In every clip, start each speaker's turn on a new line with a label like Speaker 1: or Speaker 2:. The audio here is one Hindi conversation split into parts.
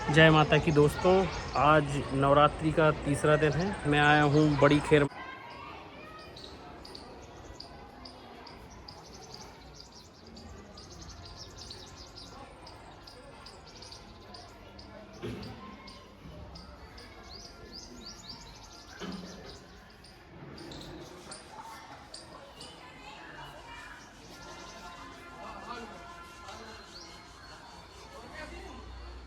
Speaker 1: जय माता की दोस्तों, आज नवरात्रि का तीसरा दिन है। मैं आया हूँ बड़ी खेर।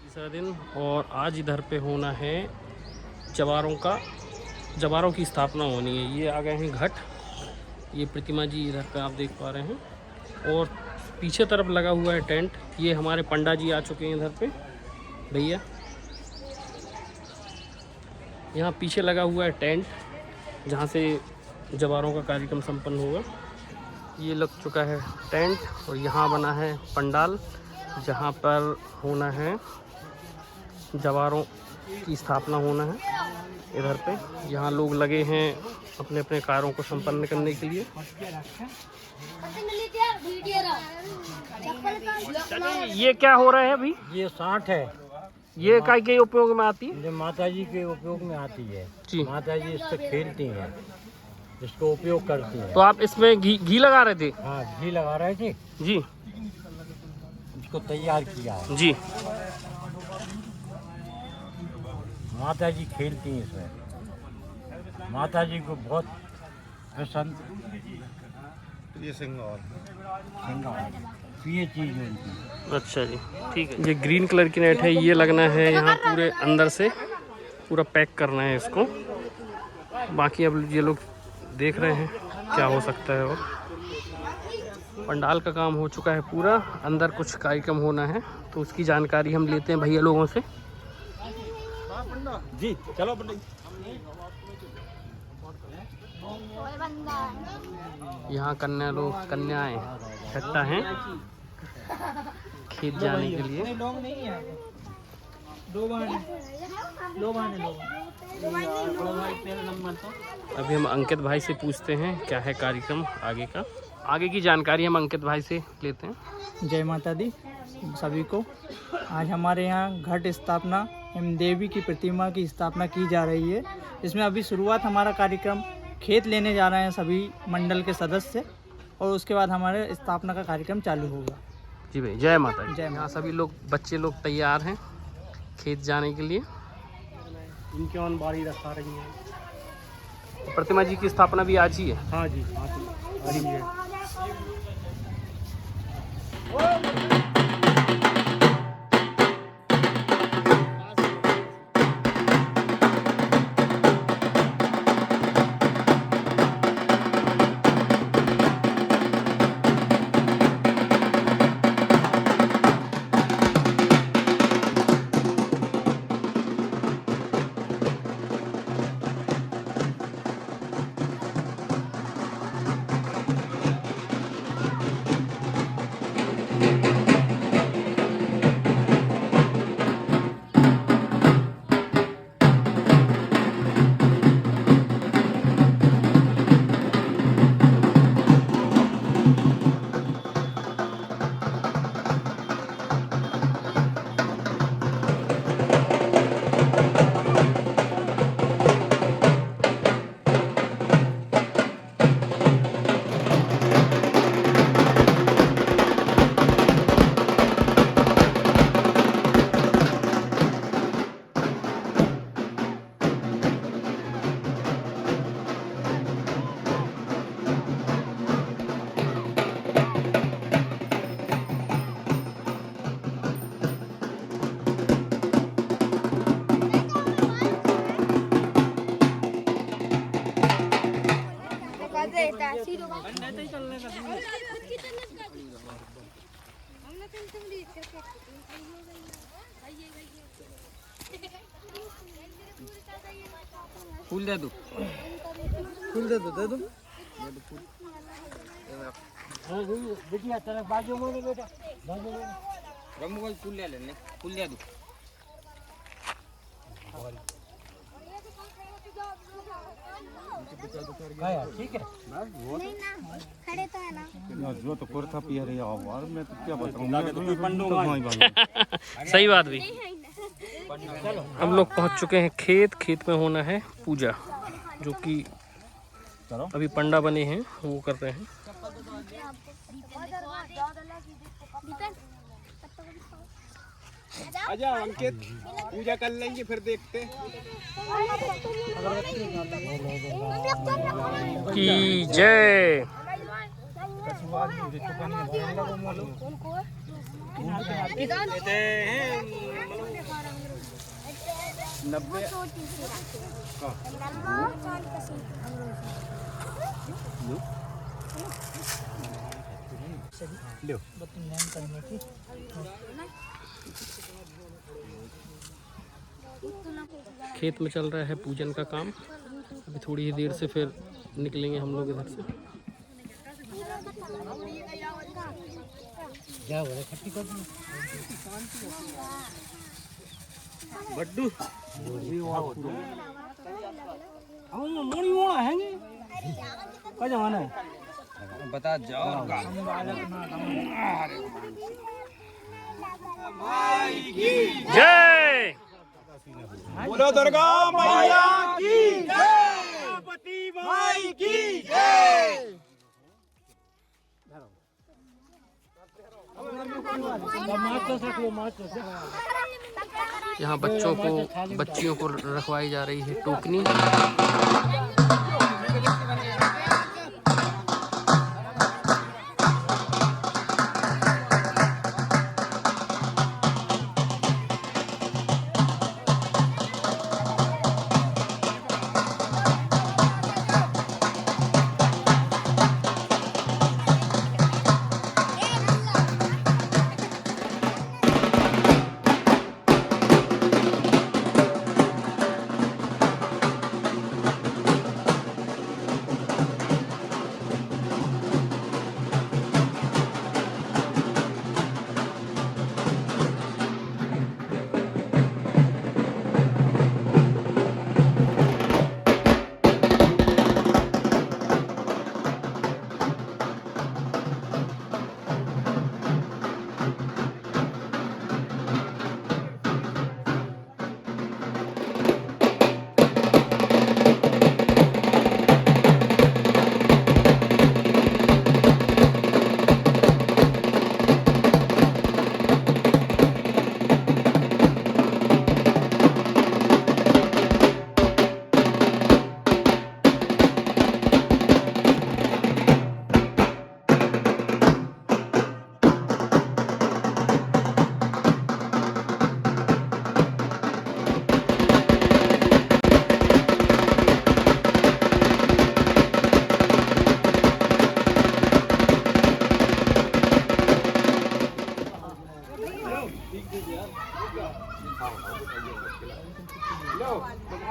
Speaker 1: तीसरा दिन और आज इधर पे होना है जवारों की स्थापना होनी है। ये आ गए हैं घट, ये प्रतिमा जी इधर पे आप देख पा रहे हैं और पीछे तरफ लगा हुआ है टेंट। ये हमारे पंडा जी आ चुके हैं इधर पे भैया। यहाँ पीछे लगा हुआ है टेंट जहाँ से जवारों का कार्यक्रम संपन्न होगा। ये लग चुका है टेंट और यहाँ बना है पंडाल जहाँ पर होना है जवारों की स्थापना होना है। इधर पे यहाँ लोग लगे हैं अपने अपने कार्यों को संपन्न करने के लिए। ये क्या हो रहा है अभी?
Speaker 2: ये 60 है।
Speaker 1: ये काय के उपयोग में आती है?
Speaker 2: ये माता जी के उपयोग में आती है
Speaker 1: जी।
Speaker 2: माता जी इससे खेलती हैं, इसको उपयोग करती हैं।
Speaker 1: तो आप इसमें घी लगा रहे थे?
Speaker 2: हाँ, घी लगा रहे थे
Speaker 1: जी।
Speaker 2: इसको तैयार किया है।
Speaker 1: जी।
Speaker 2: माता जी खेलती हैं इसमें। माता जी को बहुत पसंद ये सिंगार ये चीज होती।
Speaker 1: अच्छा जी, ठीक है। ये ग्रीन कलर की नेट है, ये लगना है यहाँ पूरे अंदर से, पूरा पैक करना है इसको। बाकी अब ये लोग देख रहे हैं क्या हो सकता है। और पंडाल का काम हो चुका है पूरा, अंदर कुछ कार्यक्रम होना है तो उसकी जानकारी हम लेते हैं भैया लोगों से।
Speaker 2: जी चलो पंडित।
Speaker 1: यहाँ कन्याएं इकट्ठा हैं खेत जाने के लिए। अभी हम अंकित भाई से पूछते हैं क्या है कार्यक्रम आगे का। आगे की जानकारी हम अंकित भाई से लेते हैं।
Speaker 3: जय माता दी सभी को। आज हमारे यहाँ घट स्थापना एवं देवी की प्रतिमा की स्थापना की जा रही है। इसमें अभी शुरुआत हमारा कार्यक्रम खेत लेने जा रहे हैं सभी मंडल के सदस्य और उसके बाद हमारे स्थापना का कार्यक्रम चालू होगा।
Speaker 1: जी भाई, जय माता दी।
Speaker 3: जय
Speaker 1: यहाँ सभी लोग बच्चे लोग तैयार हैं खेत जाने के लिए।
Speaker 2: इनके ऑन बाड़ी रखा रही है।
Speaker 1: प्रतिमा जी की स्थापना भी आज ही है?
Speaker 2: हाँ जी, आज ही है।
Speaker 1: फूल दे दो,
Speaker 3: दे दो।
Speaker 2: देखिए तेरे बाजू में बेटा, बाजू में
Speaker 1: रमू फूल ले लेने, फूल दे दो।
Speaker 2: ठीक है।
Speaker 4: खड़े तो है ना।
Speaker 5: जो तो कुर्ता पिया रही है मैं तो क्या बताऊं।
Speaker 1: सही बात भी। हम लोग पहुंच चुके हैं खेत में होना है पूजा, जो कि अभी पंडा बने हैं वो कर रहे हैं।
Speaker 5: आजा अंकित, पूजा कर लेंगे फिर देखते
Speaker 1: की जय। खेत में चल रहा है पूजन का काम। अभी थोड़ी ही देर से फिर निकलेंगे हम लोग इधर से।
Speaker 5: बड्डू बता जाओ
Speaker 1: जय।
Speaker 5: बोलो दुर्गा मैया की जय, गणपति भाई की जय।
Speaker 1: यहाँ बच्चियों को रखवाई जा रही है टोकनी।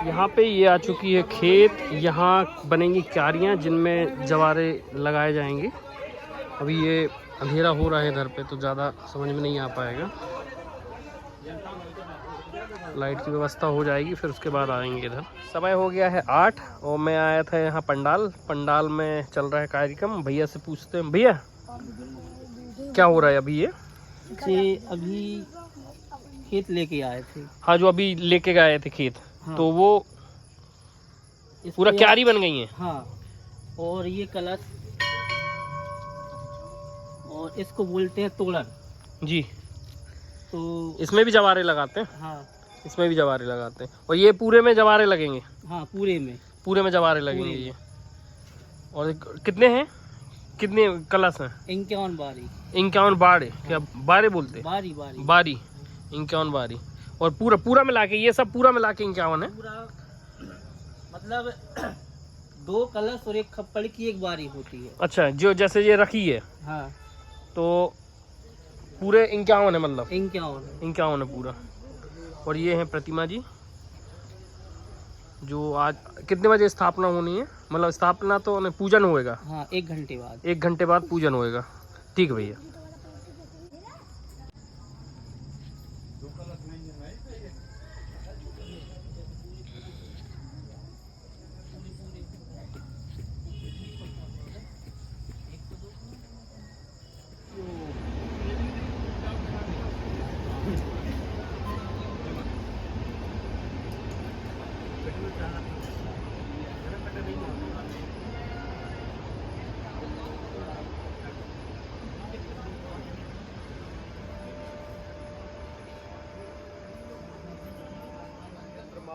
Speaker 1: यहाँ पे ये आ चुकी है खेत। यहाँ बनेंगी क्यारियाँ जिनमें जवारे लगाए जाएंगे। अभी ये अंधेरा हो रहा है इधर पे, तो ज़्यादा समझ में नहीं आ पाएगा। लाइट की व्यवस्था हो जाएगी, फिर उसके बाद आएंगे इधर। समय हो गया है 8 और मैं आया था यहाँ पंडाल में चल रहा है कार्यक्रम। भैया से पूछते हैं, भैया क्या हो रहा है अभी? ये
Speaker 3: अभी खेत लेके आए थे।
Speaker 1: हाँ, जो अभी लेके गए थे खेत। हाँ। तो वो पूरा क्यारी बन गई है।
Speaker 3: हाँ, और ये कलश, और इसको बोलते हैं तोड़न जी। तो इसमें भी जवारे लगाते हैं। हाँ, इसमें भी जवारे लगाते हैं। और ये पूरे में जवारे लगेंगे। हाँ, पूरे में जवारे लगेंगे ये। और कितने हैं, कितने कलश हैं? 51 बारी। 51 बारे, क्या बारे बोलते हैं? बारी 51 बारी। और पूरा मिला के, ये सब पूरा मिला के 51 है। मतलब 2 कलश और 1 खप्पड़ की एक बारी होती है। अच्छा, जो जैसे ये रखी है। हाँ, तो पूरे 51 है, मतलब 51 है पूरा। और ये है प्रतिमा जी, जो आज कितने बजे स्थापना होनी है? मतलब स्थापना तो पूजन होएगा। हाँ, 1 घंटे बाद। 1 घंटे बाद पूजन होएगा। ठीक है भैया।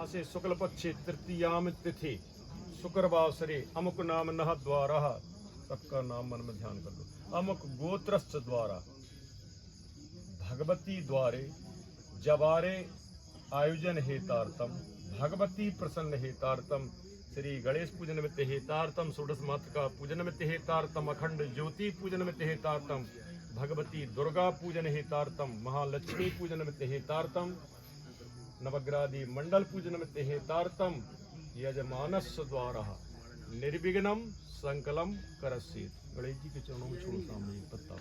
Speaker 6: मासे शुक्ल पक्षे तृतीयाम तिथि शुक्रवासरे अमुक नाम नह द्वारा, सबका नाम मन में ध्यान कर लो। अमुक गोत्रस्थ द्वारा भगवती द्वारे जवारे आयोजन हेतार्थम भगवती प्रसन्न हेतार्थम श्री गणेश पूजन निमित्त हेतार्थम षोडश मातृका पूजन निमित्त हेतार्थम अखंड ज्योति पूजन निमित्त हेतार्थम भगवती दुर्गा पूजन हेतार्थम महालक्ष्मी पूजन निमित्त हेतार्थम नवग्रादी मंडल पूजन निमित्त हेतार्थम यजमानस्य द्वारा निर्विघ्नम संकलम करस्येत्। गणेश जी के चरणों में छोड़ो सामने एक पत्ता।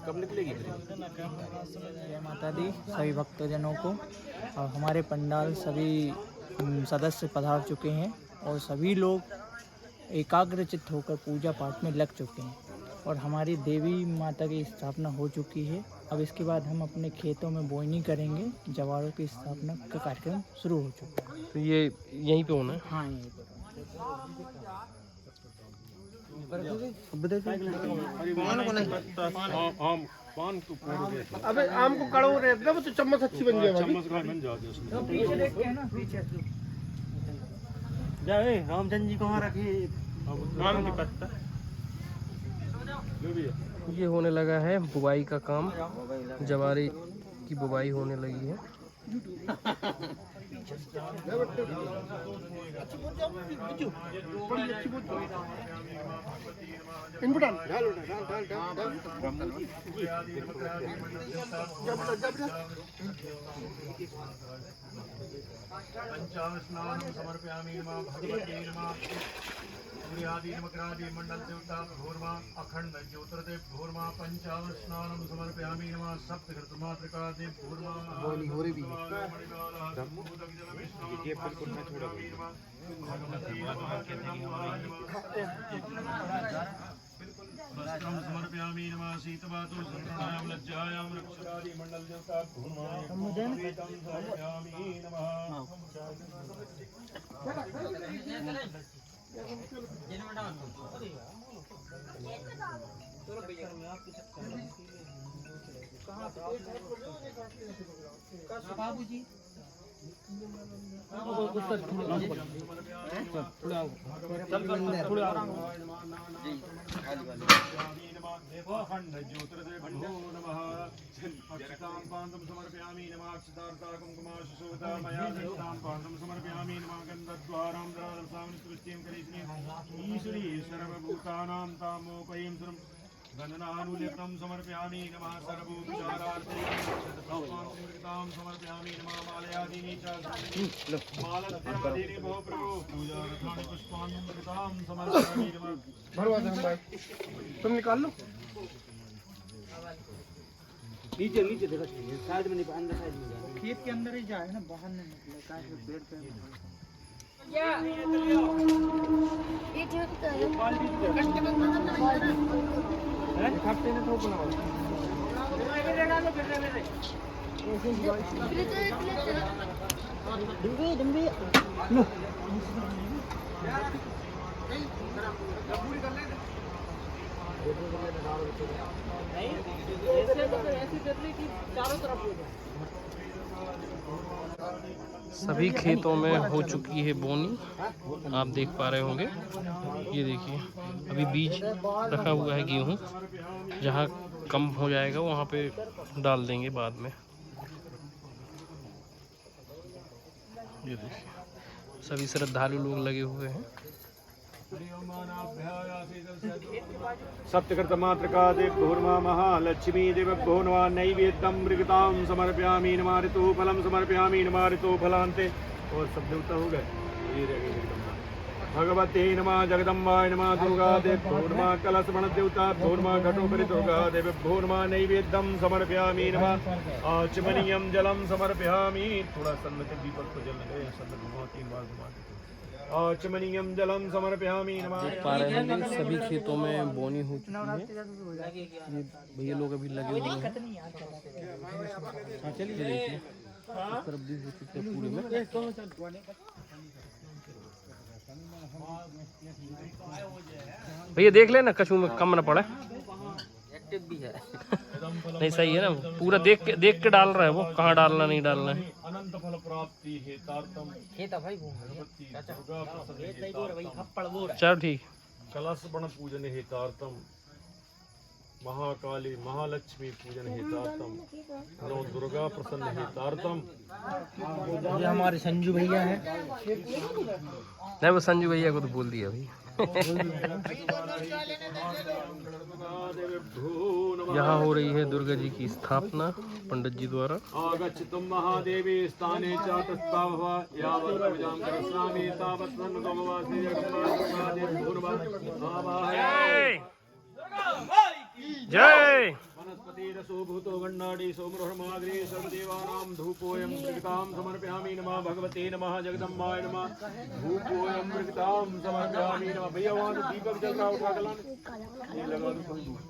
Speaker 5: कब निकलेगी?
Speaker 3: जय माता दी सभी भक्तजनों को। और हमारे पंडाल सभी सदस्य पधार चुके हैं और सभी लोग एकाग्रचित्त होकर पूजा पाठ में लग चुके हैं और हमारी देवी माता की स्थापना हो चुकी है। अब इसके बाद हम अपने खेतों में बोनी करेंगे। जवारों की स्थापना का कार्यक्रम शुरू हो चुका है।
Speaker 1: तो ये यहीं पे होना है?
Speaker 3: हाँ, यहीं पर।
Speaker 2: अबे आम को कड़ो रहता है तो चम्मच अच्छी बन जाएगी।
Speaker 6: चम्मच का बन जाती है।
Speaker 3: पीछे देखते हैं ना, पीछे
Speaker 2: जाए रामचंद्र जी को वहाँ रखिए आम की पत्ता।
Speaker 1: ये होने लगा है बुवाई का काम, जवारे की बुवाई होने लगी है।
Speaker 6: पंचास्नानं समर्पयामि नमः भगवते नमः सूर्यादि नमग्रादि मंडल देवता भूर्मा अखंड ज्योतिर्देव भूर्मा पंचास्नानं समर्पयामि नमः सप्तकृत मातृका देव भूर्मा बोली हो रही भी ये बिल्कुल ना छोड़ा समर्पयामि नमः शीतवातु संप्रदायां लज्जायां रक्षरादि मंडल देवता भूर्मा समर्पयामि नमः।
Speaker 3: बाबूजी
Speaker 6: अखंड ज्योतिर्देव नमः अक्षतां पान्तं समर्पयामि नमः अक्षतार्था कुङ्कुमाशुशोभिता मया दत्तां पान्तं समर्पयामि नमः गन्धद्वारां द्रारसां स्तुतिं करिष्ये ईश्वरी सर्वभूतानां तामोपयीं गणनानुलिप्तं समर्पयामि नमः सर्वोपचारार्थे शतपुष्पां समर्पयामि नमः मालयादीनि च मालत्यादीनि भो प्रभो पूजारथानि पुष्पान्वितां समर्पयामि नमः।
Speaker 2: भरवा दे भाई, तुम निकाल लो। नीचे नीचे देखो, साइड में नहीं, अंदर साइड में।
Speaker 3: खेत के अंदर ही जाए ना, बाहर नहीं निकले। काय पेड़ पे
Speaker 4: ये झटका है।
Speaker 2: खाते ना तो बनाओ।
Speaker 3: डंबी डंबी
Speaker 1: सभी खेतों में हो चुकी है बोनी, आप देख पा रहे होंगे। ये देखिए अभी बीज रखा हुआ है गेहूँ, जहाँ कम हो जाएगा वहाँ पे डाल देंगे बाद में। ये देखिए सभी श्रद्धालु लोग लगे हुए हैं।
Speaker 6: सप्तकृत मातृका देव भूर्मा महालक्ष्मी देव भूर्वा नैवेद्यं मृगतां समर्पयामि नमः ऋतुफलं समर्पयामि नमः ऋतुफलान्ते। और सब देवता हो गए। भगवते नमः जगदम्बाय नमः दुर्गा देव भूर्मा कलशमण देवता भूर्मा घटोपरि दुर्गा देव भूर्मा नैवेद्यं समर्पयामि नमः आचमनीयं जलं समर्पयामि। थोड़ा सन्नत दीपक को जल लगे, सन्नत घुमा 3 बार घुमा देते। आचमनीयं जलं समर्पयामि नमः।
Speaker 1: देख पा रहे होंगे सभी खेतों में बोनी हो चुकी है। ये भैया लोग अभी लगे हुए हैं। चलिए देखिए इस तरफ भी हो चुके हैं पूरे में। भैया देख लेना कछू में कम न पड़े।
Speaker 2: टिप भी है।
Speaker 1: नहीं सही है ना, पूरा देख के डाल रहा है वो, कहाँ डालना नहीं डालना है।
Speaker 6: अनंत फल प्राप्ति हेतार्थम
Speaker 2: खेत है भाई घूम
Speaker 6: दुर्गा प्रसन्न
Speaker 1: चलो ठीक।
Speaker 6: कलश बण पूजन हेतार्थम महाकाली महालक्ष्मी पूजन हेतार्थम नौ दुर्गा प्रसन्न हेतार्थम।
Speaker 2: ये हमारे संजू भैया हैं।
Speaker 1: नहीं वो संजू भैया को तो बोल दिया भाई। यहाँ हो रही है दुर्गा जी की स्थापना पंडित जी द्वारा।
Speaker 6: आगच्छतु महादेवी स्थाने च तस्तावः यावत् पूजां करिष्यामि तावत् सन्नतोमवासि
Speaker 1: जय
Speaker 6: वनस्पतिरसो भूतो गण्डाडि सोमरोहमाग्रे सर्वदेवानां धूपोऽयं मृगतां समर्पयामि नमः भगवते नमः जगदम्बाय नमः धूपोऽयं मृगतां समर्पयामि नमः। भैया वहाँ तो दीपक जल रहा उठा के लाना ये लगा दो कोई दूर।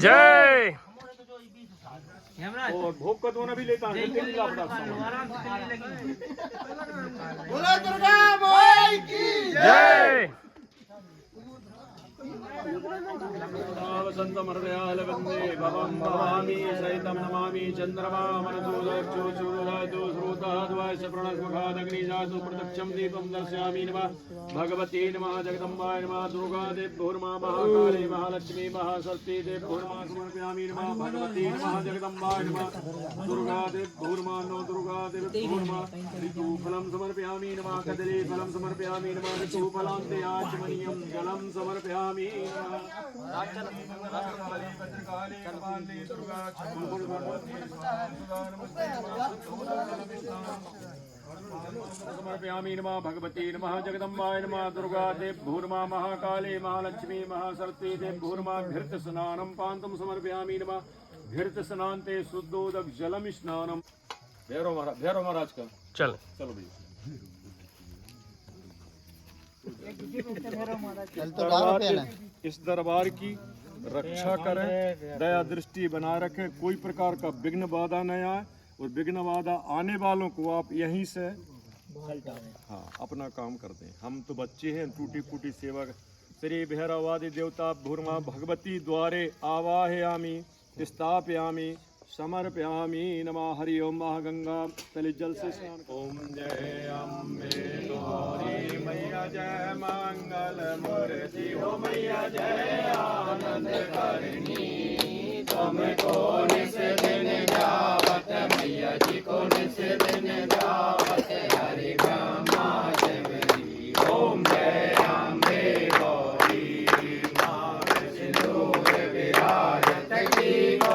Speaker 1: जय।
Speaker 6: और भोग का दोना भी लेता है
Speaker 1: जय।
Speaker 6: वसन्तमर्दयालवन्दे भवं भवामि सहितं नमामि चन्द्रमा मनसोदक्षोचोदयतु श्रोताद्वाय प्रणस्मुखादग्निजासु प्रत्यक्षं दीपं दर्शयामि नमः भगवते नमः जगदम्बाय नमः दुर्गादेव्यो नमः महाकाली महालक्ष्मी महासरस्वती देव्यो नमः समर्पयामि नमः भगवते नमः जगदम्बाय नमः दुर्गादेव्यो नमः नो दुर्गादेव्यो नमः ऋतुफलं समर्पयामि नमः कदलीफलं समर्पयामि नमः ऋतुफलान्ते आचमनीयं जलं समर्पयामि समर्पयामि नमः भगवते नमः जगदम्बाय नमः दुर्गादेव्यो नमः महाकाली महालक्ष्मी महासरस्वती देव्यो नमः घृतस्नानं पान्तं समर्पयामि नमः घृतस्नान्ते शुद्धोदक जलम स्नानम। भैरव महाराज का
Speaker 1: चल
Speaker 6: चलो भैया इस दरबार की रक्षा करें, दया दृष्टि बनाए रखें, कोई प्रकार का विघ्न बाधा न आए और विघ्न बाधा आने वालों को आप यहीं से हाँ अपना काम कर दें। हम तो बच्चे हैं, टूटी फूटी सेवा। श्री भैरवादि देवता भूर्मा भगवती द्वारे आवाहयामि स्थापयामि समर्पयामि नमः। हरि ओम महागंगा तले जल से स्नान। ओम जय अम्बे गौरी मैया जय मंगल मूर्ति हो मैया जय आनंद करनी तुमको निस दिन जावत मैया जी को निस दिन जावत हरि ब्रह्मा शिवरी। ओम जय अम्बे गौरी मां सिंदूर विराजत की को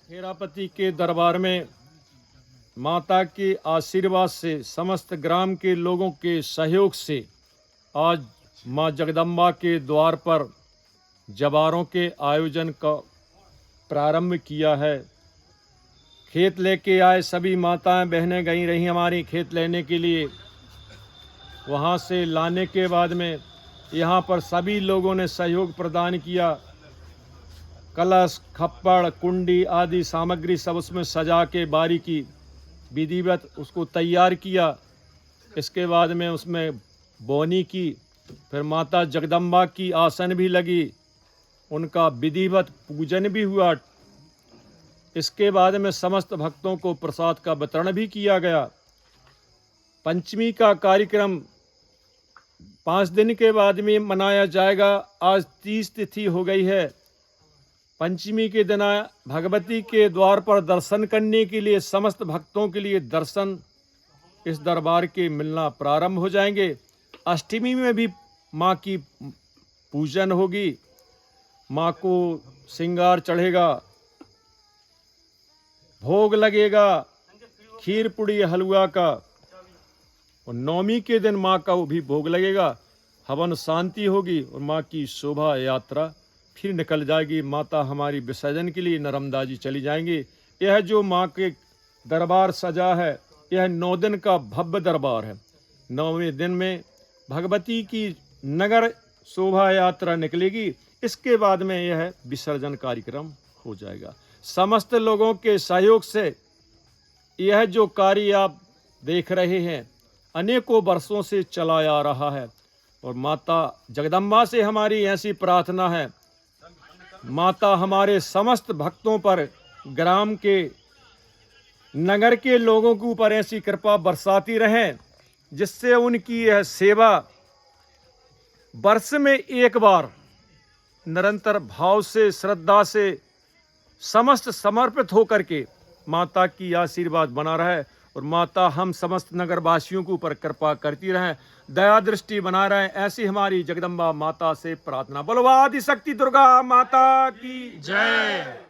Speaker 6: खेरापति के दरबार में माता के आशीर्वाद से, समस्त ग्राम के लोगों के सहयोग से आज माँ जगदम्बा के द्वार पर जवारों के आयोजन का प्रारंभ किया है। खेत लेके आए सभी माताएं बहनें गई रही हमारी खेत लेने के लिए। वहाँ से लाने के बाद में यहाँ पर सभी लोगों ने सहयोग प्रदान किया। कलश, खप्पड़, कुंडी आदि सामग्री सब उसमें सजा के बारीकी विधिवत उसको तैयार किया। इसके बाद में उसमें बोनी की, फिर माता जगदम्बा की आसन भी लगी, उनका विधिवत पूजन भी हुआ। इसके बाद में समस्त भक्तों को प्रसाद का वितरण भी किया गया। पंचमी का कार्यक्रम 5 दिन के बाद में मनाया जाएगा। आज 30 तिथि हो गई है। पंचमी के दिन भगवती के द्वार पर दर्शन करने के लिए समस्त भक्तों के लिए दर्शन इस दरबार के मिलना प्रारंभ हो जाएंगे। अष्टमी में भी माँ की पूजन होगी, माँ को श्रृंगार चढ़ेगा, भोग लगेगा खीर पुड़ी हलवा का, और नवमी के दिन माँ का वो भी भोग लगेगा। हवन शांति होगी और माँ की शोभा यात्रा फिर निकल जाएगी। माता हमारी विसर्जन के लिए नर्मदा जी चली जाएंगी। यह जो माँ के दरबार सजा है, यह 9 दिन का भव्य दरबार है। 9वें दिन में भगवती की नगर शोभा यात्रा निकलेगी। इसके बाद में यह विसर्जन कार्यक्रम हो जाएगा। समस्त लोगों के सहयोग से यह जो कार्य आप देख रहे हैं अनेकों वर्षों से चला आ रहा है। और माता जगदम्बा से हमारी ऐसी प्रार्थना है, माता हमारे समस्त भक्तों पर, ग्राम के, नगर के लोगों के ऊपर ऐसी कृपा बरसाती रहें जिससे उनकी यह सेवा वर्ष में एक बार निरंतर भाव से, श्रद्धा से, समस्त समर्पित होकर के माता की आशीर्वाद बना रहे और माता हम समस्त नगरवासियों के ऊपर कृपा करती रहें, दया दृष्टि बना रहे। ऐसी हमारी जगदम्बा माता से प्रार्थना। बोलो आदि शक्ति दुर्गा माता की जय।